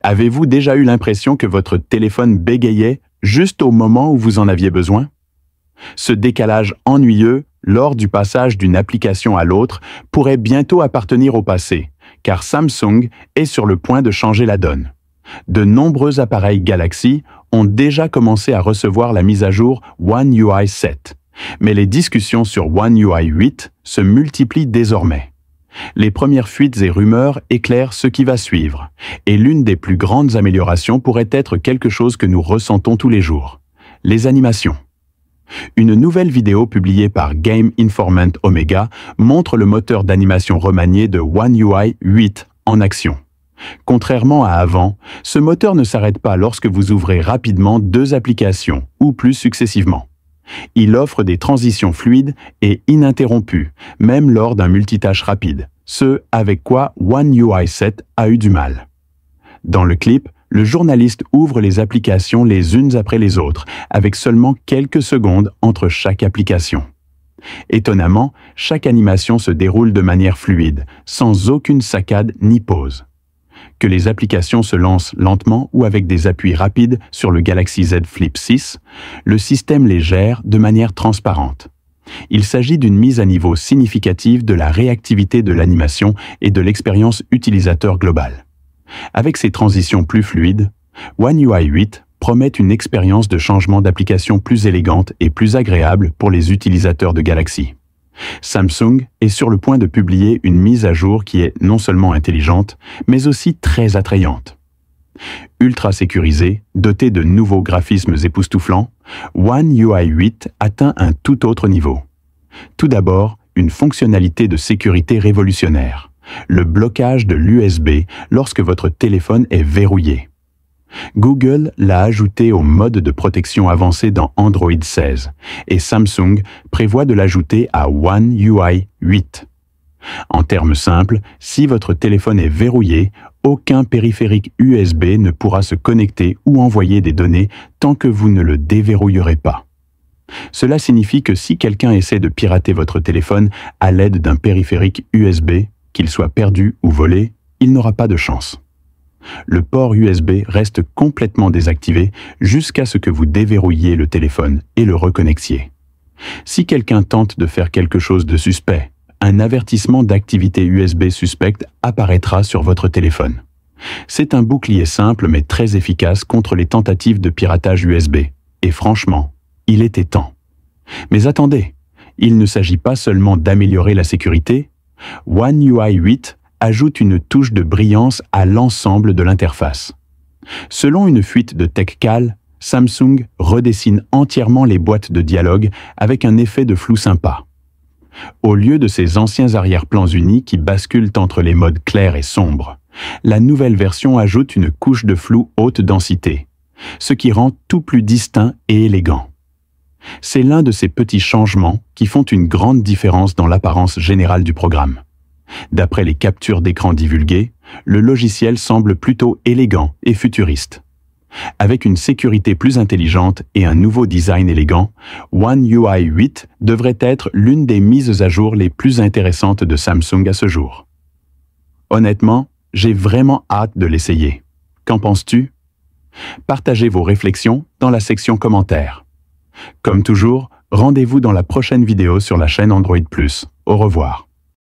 Avez-vous déjà eu l'impression que votre téléphone bégayait juste au moment où vous en aviez besoin? Ce décalage ennuyeux, lors du passage d'une application à l'autre, pourrait bientôt appartenir au passé, car Samsung est sur le point de changer la donne. De nombreux appareils Galaxy ont déjà commencé à recevoir la mise à jour One UI 7, mais les discussions sur One UI 8 se multiplient désormais. Les premières fuites et rumeurs éclairent ce qui va suivre, et l'une des plus grandes améliorations pourrait être quelque chose que nous ressentons tous les jours: les animations. Une nouvelle vidéo publiée par Game Informant Omega montre le moteur d'animation remanié de One UI 8 en action. Contrairement à avant, ce moteur ne s'arrête pas lorsque vous ouvrez rapidement deux applications, ou plus successivement. Il offre des transitions fluides et ininterrompues, même lors d'un multitâche rapide, ce avec quoi One UI 7 a eu du mal. Dans le clip, le journaliste ouvre les applications les unes après les autres, avec seulement quelques secondes entre chaque application. Étonnamment, chaque animation se déroule de manière fluide, sans aucune saccade ni pause. Que les applications se lancent lentement ou avec des appuis rapides sur le Galaxy Z Flip 6, le système les gère de manière transparente. Il s'agit d'une mise à niveau significative de la réactivité de l'animation et de l'expérience utilisateur globale. Avec ces transitions plus fluides, One UI 8 promet une expérience de changement d'application plus élégante et plus agréable pour les utilisateurs de Galaxy. Samsung est sur le point de publier une mise à jour qui est non seulement intelligente, mais aussi très attrayante. Ultra sécurisée, dotée de nouveaux graphismes époustouflants, One UI 8 atteint un tout autre niveau. Tout d'abord, une fonctionnalité de sécurité révolutionnaire: le blocage de l'USB lorsque votre téléphone est verrouillé. Google l'a ajouté au mode de protection avancé dans Android 16 et Samsung prévoit de l'ajouter à One UI 8. En termes simples, si votre téléphone est verrouillé, aucun périphérique USB ne pourra se connecter ou envoyer des données tant que vous ne le déverrouillerez pas. Cela signifie que si quelqu'un essaie de pirater votre téléphone à l'aide d'un périphérique USB, qu'il soit perdu ou volé, il n'aura pas de chance. Le port USB reste complètement désactivé jusqu'à ce que vous déverrouilliez le téléphone et le reconnectiez. Si quelqu'un tente de faire quelque chose de suspect, un avertissement d'activité USB suspecte apparaîtra sur votre téléphone. C'est un bouclier simple mais très efficace contre les tentatives de piratage USB. Et franchement, il était temps. Mais attendez, il ne s'agit pas seulement d'améliorer la sécurité. One UI 8 ajoute une touche de brillance à l'ensemble de l'interface. Selon une fuite de TechCal, Samsung redessine entièrement les boîtes de dialogue avec un effet de flou sympa. Au lieu de ces anciens arrière-plans unis qui basculent entre les modes clairs et sombres, la nouvelle version ajoute une couche de flou haute densité, ce qui rend tout plus distinct et élégant. C'est l'un de ces petits changements qui font une grande différence dans l'apparence générale du programme. D'après les captures d'écran divulguées, le logiciel semble plutôt élégant et futuriste. Avec une sécurité plus intelligente et un nouveau design élégant, One UI 8 devrait être l'une des mises à jour les plus intéressantes de Samsung à ce jour. Honnêtement, j'ai vraiment hâte de l'essayer. Qu'en penses-tu? Partagez vos réflexions dans la section commentaires. Comme toujours, rendez-vous dans la prochaine vidéo sur la chaîne Android+. Au revoir.